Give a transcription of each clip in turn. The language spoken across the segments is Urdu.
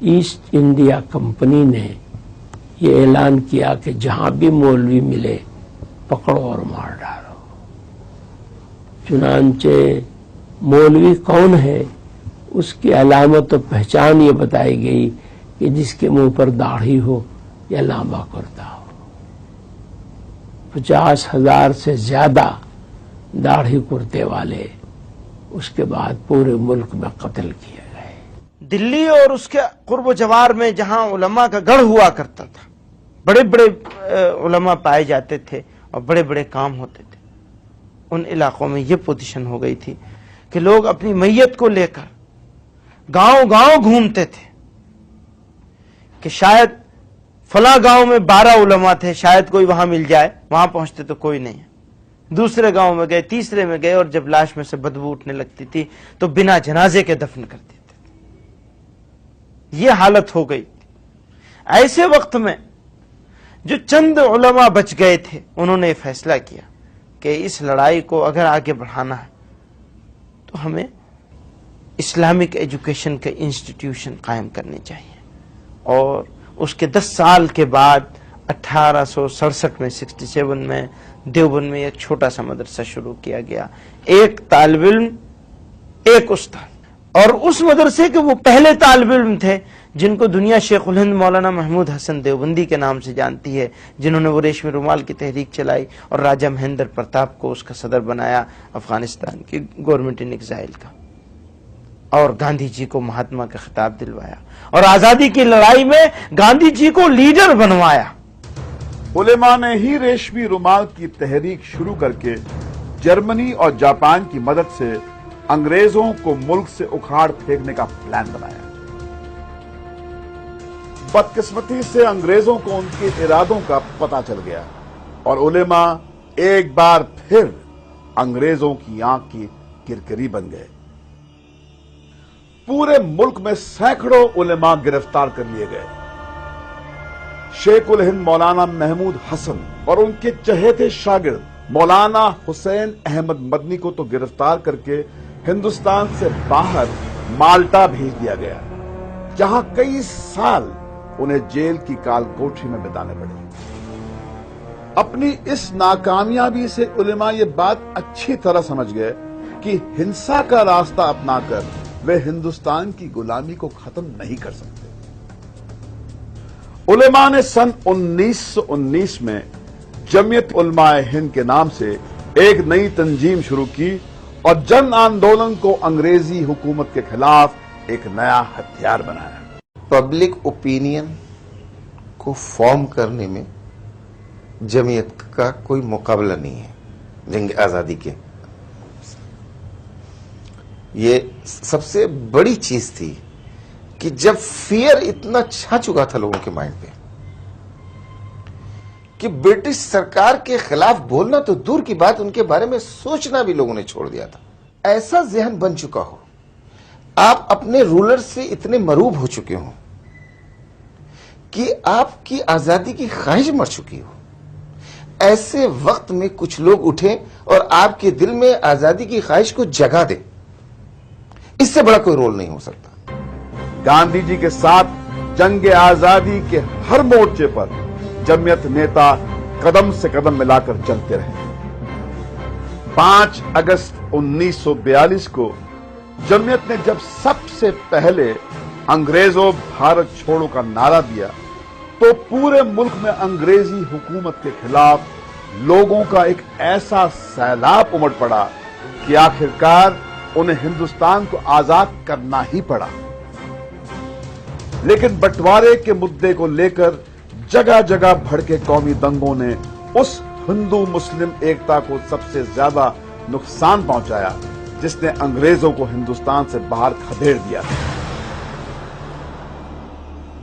ایسٹ انڈیا کمپنی نے یہ اعلان کیا کہ جہاں بھی مولوی ملے پکڑو اور مار ڈالو۔ چنانچہ مولوی کون ہے، اس کی علامت و پہچان یہ بتائی گئی کہ جس کے منہ پر داڑھی ہو یا لمبا کرتا ہو۔ 50,000 سے زیادہ داڑھی کرتے والے اس کے بعد پورے ملک میں قتل کیے گئے۔ دلی اور اس کے قرب و جوار میں جہاں علماء کا گڑھ ہوا کرتا تھا، بڑے بڑے علماء پائے جاتے تھے اور بڑے بڑے کام ہوتے تھے، ان علاقوں میں یہ پوزیشن ہو گئی تھی کہ لوگ اپنی میت کو لے کر گاؤں گاؤں گھومتے تھے کہ شاید فلاں گاؤں میں 12 علماء تھے، شاید کوئی وہاں مل جائے، وہاں پہنچتے تو کوئی نہیں ہے، دوسرے گاؤں میں گئے، تیسرے میں گئے، اور جب لاش میں سے بدبو اٹھنے لگتی تھی تو بنا جنازے کے دفن کر دیتے تھے۔ یہ حالت ہو گئی تھی۔ ایسے وقت میں جو چند علماء بچ گئے تھے، انہوں نے فیصلہ کیا کہ اس لڑائی کو اگر آگے بڑھانا ہے تو ہمیں اسلامک ایجوکیشن کے انسٹیٹیوشن قائم کرنے چاہیے، اور اس کے 10 سال کے بعد 1867 میں 67 میں دیوبند میں ایک چھوٹا سا مدرسہ شروع کیا گیا، ایک طالب علم ایک استاد، اور اس مدرسے کے وہ پہلے طالب علم تھے جن کو دنیا شیخ الہند مولانا محمود حسن دیوبندی کے نام سے جانتی ہے، جنہوں نے وہ ریشمی رومال کی تحریک چلائی اور راجہ مہندر پرتاپ کو اس کا صدر بنایا، افغانستان کی گورنمنٹ ان ایگزائل کا، اور گاندھی جی کو مہاتما کا خطاب دلوایا، اور آزادی کی لڑائی میں گاندھی جی کو لیڈر بنوایا۔ علماء نے ہی ریشمی رومال کی تحریک شروع کر کے جرمنی اور جاپان کی مدد سے انگریزوں کو ملک سے اکھاڑ پھینکنے کا پلان بنایا۔ بدقسمتی سے انگریزوں کو ان کے ارادوں کا پتہ چل گیا، اور علماء ایک بار پھر انگریزوں کی آنکھ کی کرکری بن گئے۔ پورے ملک میں سینکڑوں علماء گرفتار کر لیے گئے۔ شیخ الہند مولانا محمود حسن اور ان کے چہیتے شاگرد مولانا حسین احمد مدنی کو تو گرفتار کر کے ہندوستان سے باہر مالٹا بھیج دیا گیا، جہاں کئی سال انہیں جیل کی کال کوٹھی میں بتانے پڑے۔ اپنی اس ناکامیابی سے علماء یہ بات اچھی طرح سمجھ گئے کہ ہنسا کا راستہ اپنا کر وہ ہندوستان کی غلامی کو ختم نہیں کر سکتے۔ علماء نے سن 1919 میں جمعیت علماء ہند کے نام سے ایک نئی تنظیم شروع کی اور جن آندولن کو انگریزی حکومت کے خلاف ایک نیا ہتھیار بنایا۔ پبلک اوپینین کو فارم کرنے میں جمعیت کا کوئی مقابلہ نہیں ہے جنگ آزادی کے۔ یہ سب سے بڑی چیز تھی کہ جب فیئر اتنا چھا چکا تھا لوگوں کے مائنڈ پہ کہ برٹش سرکار کے خلاف بولنا تو دور کی بات، ان کے بارے میں سوچنا بھی لوگوں نے چھوڑ دیا تھا۔ ایسا ذہن بن چکا ہو، آپ اپنے رولر سے اتنے مروب ہو چکے ہوں کہ آپ کی آزادی کی خواہش مر چکی ہو، ایسے وقت میں کچھ لوگ اٹھیں اور آپ کے دل میں آزادی کی خواہش کو جگا دیں، اس سے بڑا کوئی رول نہیں ہو سکتا۔ گاندھی جی کے ساتھ جنگ آزادی کے ہر مورچے پر جمعیت نیتا قدم سے قدم ملا کر چلتے رہے۔ 5 اگست 1942 کو جمعیت نے جب سب سے پہلے انگریزوں بھارت چھوڑو کا نعرہ دیا تو پورے ملک میں انگریزی حکومت کے خلاف لوگوں کا ایک ایسا سیلاب امڑ پڑا کہ آخرکار انہیں ہندوستان کو آزاد کرنا ہی پڑا۔ لیکن بٹوارے کے مدعے کو لے کر جگہ جگہ بھڑکے قومی دنگوں نے اس ہندو مسلم ایکتا کو سب سے زیادہ نقصان پہنچایا جس نے انگریزوں کو ہندوستان سے باہر کھدیڑ دیا تھا۔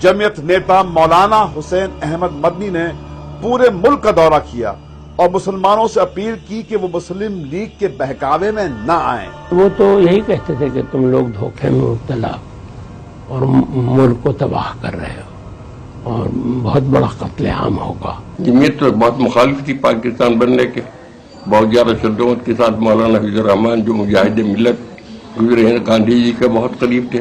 جمعیت نیتا مولانا حسین احمد مدنی نے پورے ملک کا دورہ کیا اور مسلمانوں سے اپیل کی کہ وہ مسلم لیگ کے بہکاوے میں نہ آئیں۔ وہ تو یہی کہتے تھے کہ تم لوگ دھوکے میں مبتلا اور ملک کو تباہ کر رہے ہو اور بہت بڑا قتل عام ہوگا۔ جمعیت تو بہت مخالف تھی پاکستان بننے کے، بہت زیادہ شدت کے ساتھ مولانا حفیظ الرحمان جو مجاہد ملت گزرے ہیں، گاندھی جی کے بہت قریب تھے،